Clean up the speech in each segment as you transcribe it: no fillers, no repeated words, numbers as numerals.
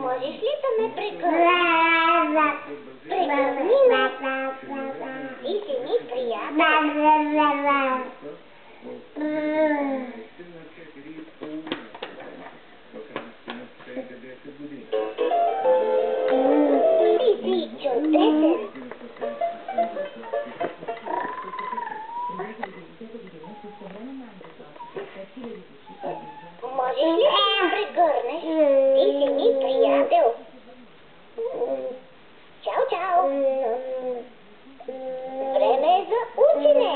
Можеш ли да ме прегърнеш? Прегърни ме. Ти си ми приятел. Ти си чудесен. Можеш ли да ме прегърнеш? Ти си ми приятел. Чао, чао. Време е за учене.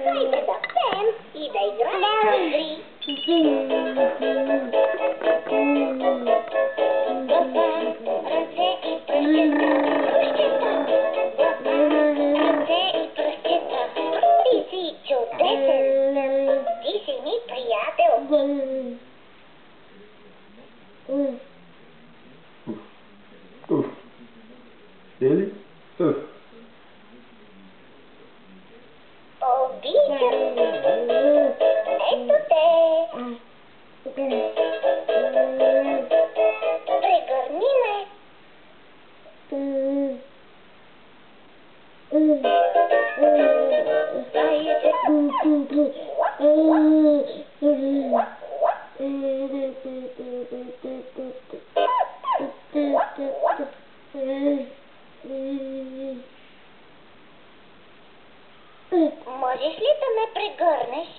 Хайде да пеем и да играем в игри. Глава, ръце и пръщета. Пръщета. Глава, ръце и пръщета. Ти си чудесен. Ти си ми приятел. Ele? Обичам. Ето те. Прегърни ме. Можеш ли да ме прегърнеш?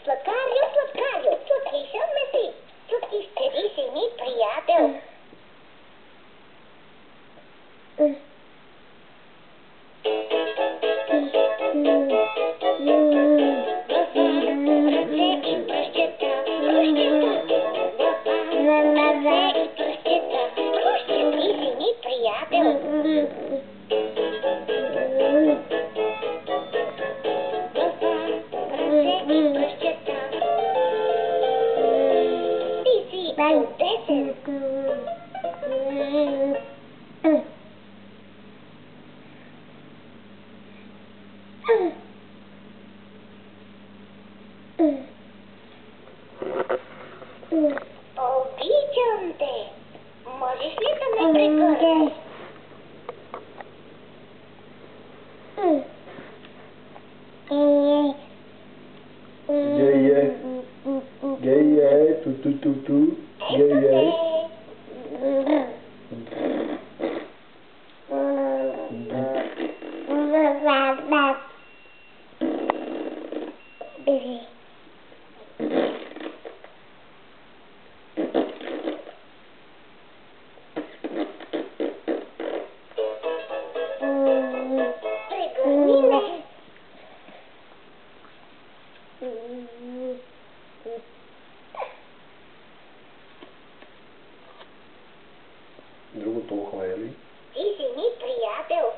Сладкарю, сладкарю, сладкишъл ме си. Сладкишче, ти си ми приятел. Ръце и пръщета, пръщета. Глава, ръце и пръщета. Пръщи, ти си ми приятел. Глава, ръце и пръщета. Ти си чудесен. Обичам те. Можеш ли да ме прегърнеш? Gay, tu. Ето те. Прегърни ме. Другото ухо е ли? Ти си ми приятел.